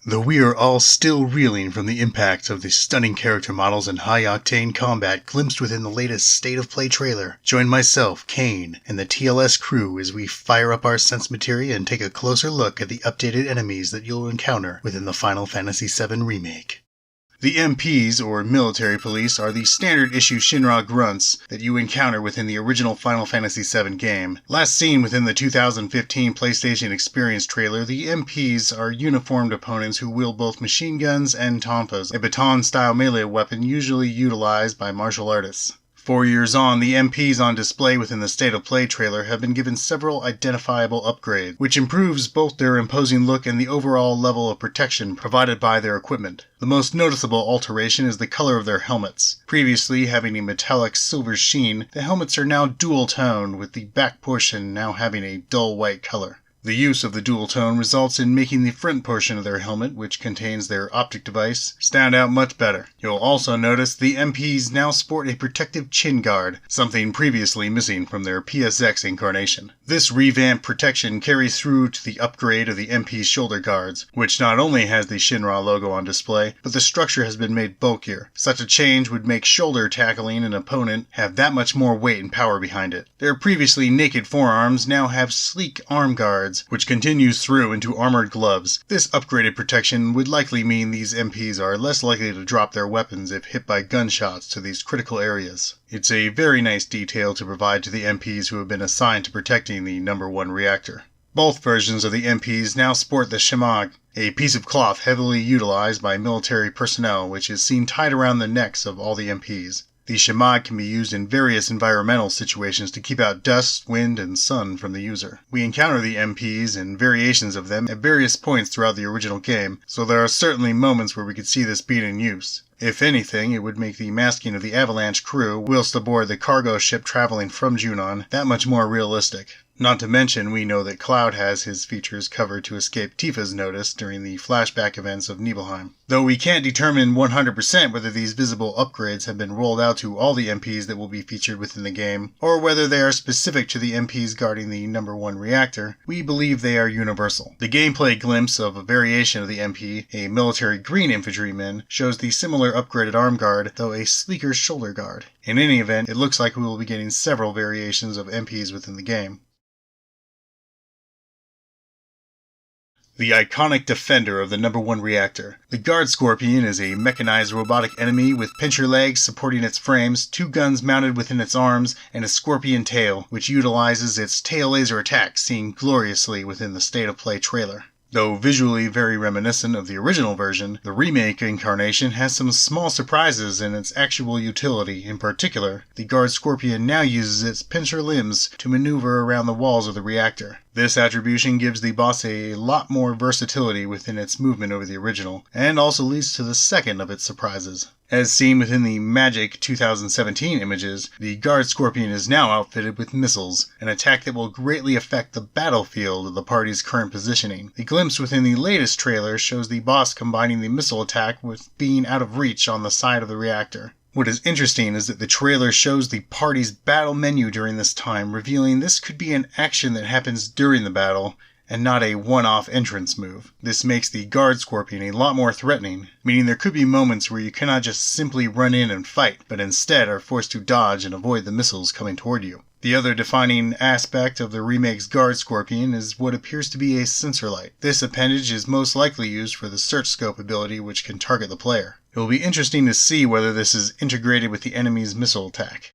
Though we are all still reeling from the impact of the stunning character models and high-octane combat glimpsed within the latest State of Play trailer, join myself, Kain, and the TLS crew as we fire up our sense materia and take a closer look at the updated enemies that you'll encounter within the Final Fantasy VII Remake. The MPs, or military police, are the standard issue Shinra grunts that you encounter within the original Final Fantasy VII game. Last seen within the 2015 PlayStation Experience trailer, the MPs are uniformed opponents who wield both machine guns and tonfas, a baton-style melee weapon usually utilized by martial artists. 4 years on, the MPs on display within the State of Play trailer have been given several identifiable upgrades, which improves both their imposing look and the overall level of protection provided by their equipment. The most noticeable alteration is the color of their helmets. Previously having a metallic silver sheen, the helmets are now dual-toned, with the back portion now having a dull white color. The use of the dual tone results in making the front portion of their helmet, which contains their optic device, stand out much better. You'll also notice the MPs now sport a protective chin guard, something previously missing from their PSX incarnation. This revamped protection carries through to the upgrade of the MP's shoulder guards, which not only has the Shinra logo on display, but the structure has been made bulkier. Such a change would make shoulder tackling an opponent have that much more weight and power behind it. Their previously naked forearms now have sleek arm guards, which continues through into armored gloves. This upgraded protection would likely mean these MPs are less likely to drop their weapons if hit by gunshots to these critical areas. It's a very nice detail to provide to the MPs who have been assigned to protecting the No. 1 reactor. Both versions of the MPs now sport the shemagh, a piece of cloth heavily utilized by military personnel which is seen tied around the necks of all the MPs. The shemagh can be used in various environmental situations to keep out dust, wind, and sun from the user. We encounter the MPs and variations of them at various points throughout the original game, so there are certainly moments where we could see this being in use. If anything, it would make the masking of the Avalanche crew whilst aboard the cargo ship traveling from Junon that much more realistic. Not to mention, we know that Cloud has his features covered to escape Tifa's notice during the flashback events of Nibelheim. Though we can't determine 100% whether these visible upgrades have been rolled out to all the MPs that will be featured within the game, or whether they are specific to the MPs guarding the No. 1 reactor, we believe they are universal. The gameplay glimpse of a variation of the MP, a military green infantryman, shows the similar upgraded arm guard, though a sleeker shoulder guard. In any event, it looks like we will be getting several variations of MPs within the game. The iconic defender of the No. 1 reactor. The Guard Scorpion is a mechanized robotic enemy with pincher legs supporting its frames, 2 guns mounted within its arms, and a scorpion tail, which utilizes its tail laser attack seen gloriously within the State of Play trailer. Though visually very reminiscent of the original version, the remake incarnation has some small surprises in its actual utility. In particular, the Guard Scorpion now uses its pincer limbs to maneuver around the walls of the reactor. This attribution gives the boss a lot more versatility within its movement over the original, and also leads to the second of its surprises. As seen within the Magic 2017 images, the Guard Scorpion is now outfitted with missiles, an attack that will greatly affect the battlefield of the party's current positioning. The glimpse within the latest trailer shows the boss combining the missile attack with being out of reach on the side of the reactor. What is interesting is that the trailer shows the party's battle menu during this time, revealing this could be an action that happens during the battle, and not a one-off entrance move. This makes the Guard Scorpion a lot more threatening, meaning there could be moments where you cannot just simply run in and fight, but instead are forced to dodge and avoid the missiles coming toward you. The other defining aspect of the remake's Guard Scorpion is what appears to be a sensor light. This appendage is most likely used for the search scope ability, which can target the player. It will be interesting to see whether this is integrated with the enemy's missile attack.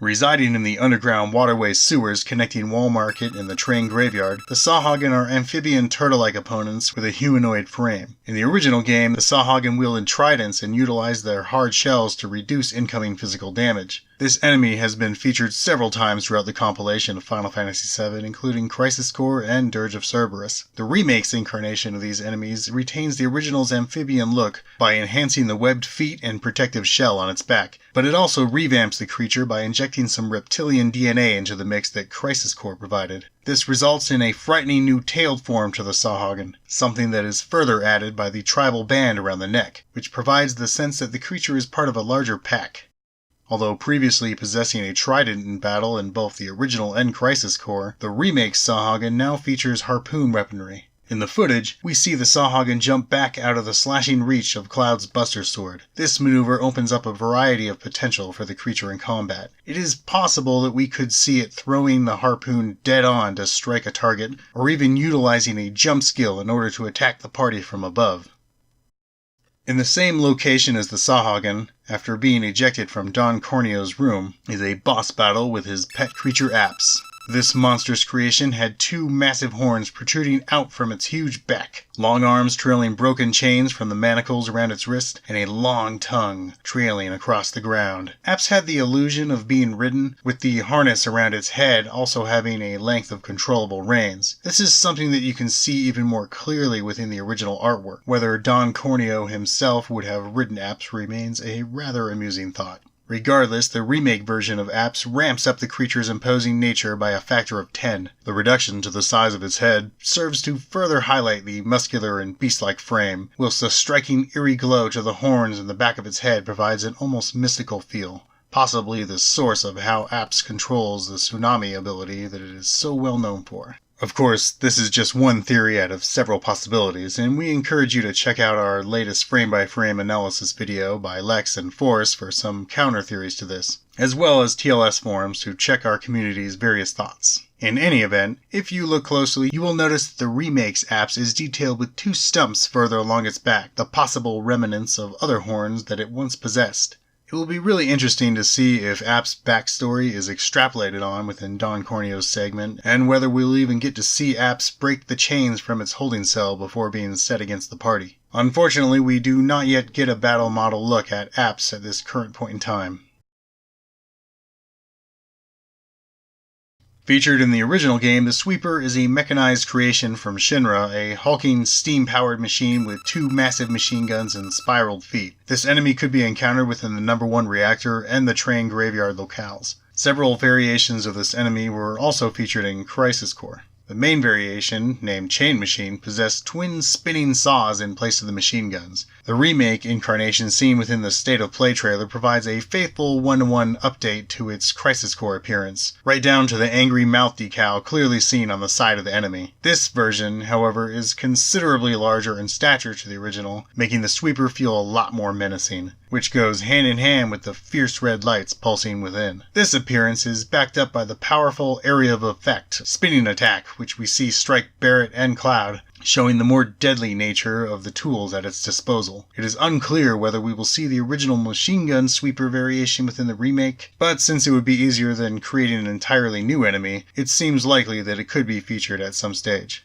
Residing in the underground waterway sewers connecting Wall Market and the train graveyard, the Sahagin are amphibian turtle-like opponents with a humanoid frame. In the original game, the Sahagin wielded tridents and utilized their hard shells to reduce incoming physical damage. This enemy has been featured several times throughout the compilation of Final Fantasy VII, including Crisis Core and Dirge of Cerberus. The remake's incarnation of these enemies retains the original's amphibian look by enhancing the webbed feet and protective shell on its back, but it also revamps the creature by injecting some reptilian DNA into the mix that Crisis Core provided. This results in a frightening new tailed form to the Sahagin, something that is further added by the tribal band around the neck, which provides the sense that the creature is part of a larger pack. Although previously possessing a trident in battle in both the original and Crisis Core, the remake Sahagin now features harpoon weaponry. In the footage, we see the Sawhagen jump back out of the slashing reach of Cloud's Buster Sword. This maneuver opens up a variety of potential for the creature in combat. It is possible that we could see it throwing the harpoon dead on to strike a target, or even utilizing a jump skill in order to attack the party from above. In the same location as the Sawhagen, after being ejected from Don Corneo's room, is a boss battle with his pet creature Apps. This monstrous creation had two massive horns protruding out from its huge back, long arms trailing broken chains from the manacles around its wrist, and a long tongue trailing across the ground. Apps had the illusion of being ridden, with the harness around its head also having a length of controllable reins. This is something that you can see even more clearly within the original artwork. Whether Don Corneo himself would have ridden Apps remains a rather amusing thought. Regardless, the remake version of Apps ramps up the creature's imposing nature by a factor of 10. The reduction to the size of its head serves to further highlight the muscular and beast-like frame, whilst the striking eerie glow to the horns in the back of its head provides an almost mystical feel, possibly the source of how Apps controls the tsunami ability that it is so well known for. Of course, this is just one theory out of several possibilities, and we encourage you to check out our latest frame-by-frame analysis video by Lex and Force for some counter-theories to this, as well as TLS forums to check our community's various thoughts. In any event, if you look closely, you will notice that the remake's Apps is detailed with two stumps further along its back, the possible remnants of other horns that it once possessed. It will be really interesting to see if App's backstory is extrapolated on within Don Corneo's segment, and whether we'll even get to see Apps break the chains from its holding cell before being set against the party. Unfortunately, we do not yet get a battle model look at Apps at this current point in time. Featured in the original game, the Sweeper is a mechanized creation from Shinra, a hulking steam-powered machine with two massive machine guns and spiraled feet. This enemy could be encountered within the number 1 reactor and the train graveyard locales. Several variations of this enemy were also featured in Crisis Core. The main variation, named Chain Machine, possessed twin spinning saws in place of the machine guns. The remake incarnation seen within the State of Play trailer provides a faithful 1-to-1 update to its Crisis Core appearance, right down to the angry mouth decal clearly seen on the side of the enemy. This version, however, is considerably larger in stature to the original, making the Sweeper feel a lot more menacing, which goes hand in hand with the fierce red lights pulsing within. This appearance is backed up by the powerful area of effect, spinning attack, which we see strike Barrett and Cloud, showing the more deadly nature of the tools at its disposal. It is unclear whether we will see the original machine gun Sweeper variation within the remake, but since it would be easier than creating an entirely new enemy, it seems likely that it could be featured at some stage.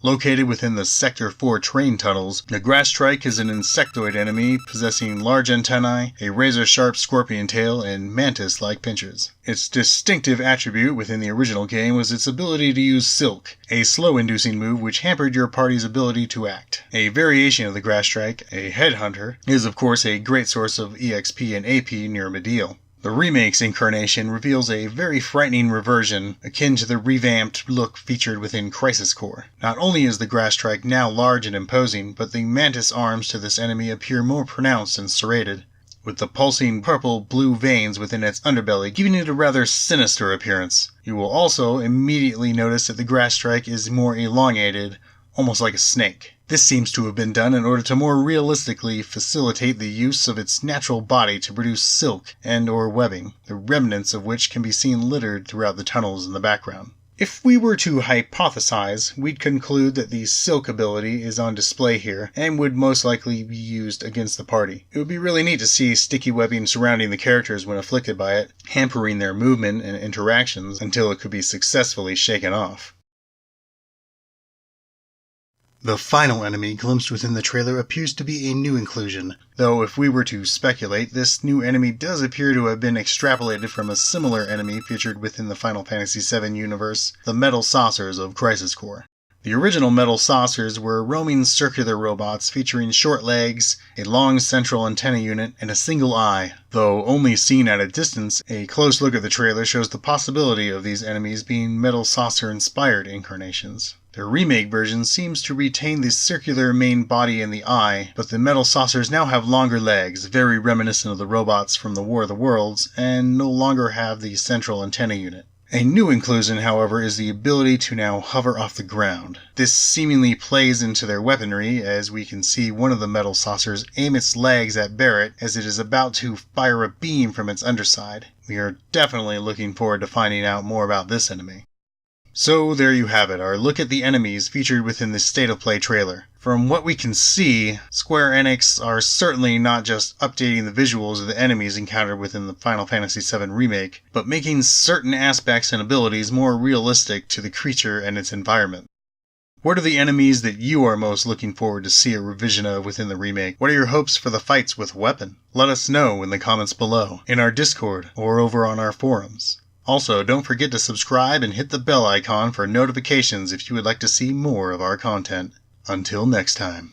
Located within the Sector 4 train tunnels, the Grass Strike is an insectoid enemy possessing large antennae, a razor-sharp scorpion tail, and mantis-like pinchers. Its distinctive attribute within the original game was its ability to use Silk, a slow-inducing move which hampered your party's ability to act. A variation of the Grass Strike, a Headhunter, is of course a great source of EXP and AP near Medial. The remake's incarnation reveals a very frightening reversion akin to the revamped look featured within Crisis Core. Not only is the Grass Strike now large and imposing, but the mantis arms to this enemy appear more pronounced and serrated, with the pulsing purple-blue veins within its underbelly giving it a rather sinister appearance. You will also immediately notice that the Grass Strike is more elongated, almost like a snake. This seems to have been done in order to more realistically facilitate the use of its natural body to produce silk and/or webbing, the remnants of which can be seen littered throughout the tunnels in the background. If we were to hypothesize, we'd conclude that the silk ability is on display here and would most likely be used against the party. It would be really neat to see sticky webbing surrounding the characters when afflicted by it, hampering their movement and interactions until it could be successfully shaken off. The final enemy glimpsed within the trailer appears to be a new inclusion, though if we were to speculate, this new enemy does appear to have been extrapolated from a similar enemy featured within the Final Fantasy VII universe, the Metal Saucers of Crisis Core. The original Metal Saucers were roaming circular robots featuring short legs, a long central antenna unit, and a single eye. Though only seen at a distance, a close look at the trailer shows the possibility of these enemies being Metal Saucer-inspired incarnations. The remake version seems to retain the circular main body and the eye, but the Metal Saucers now have longer legs, very reminiscent of the robots from the War of the Worlds, and no longer have the central antenna unit. A new inclusion, however, is the ability to now hover off the ground. This seemingly plays into their weaponry, as we can see one of the metal saucers aim its legs at Barrett as it is about to fire a beam from its underside. We are definitely looking forward to finding out more about this enemy. So there you have it, our look at the enemies featured within the State of Play trailer. From what we can see, Square Enix are certainly not just updating the visuals of the enemies encountered within the Final Fantasy VII Remake, but making certain aspects and abilities more realistic to the creature and its environment. What are the enemies that you are most looking forward to see a revision of within the remake? What are your hopes for the fights with weapon? Let us know in the comments below, in our Discord, or over on our forums. Also, don't forget to subscribe and hit the bell icon for notifications if you would like to see more of our content. Until next time.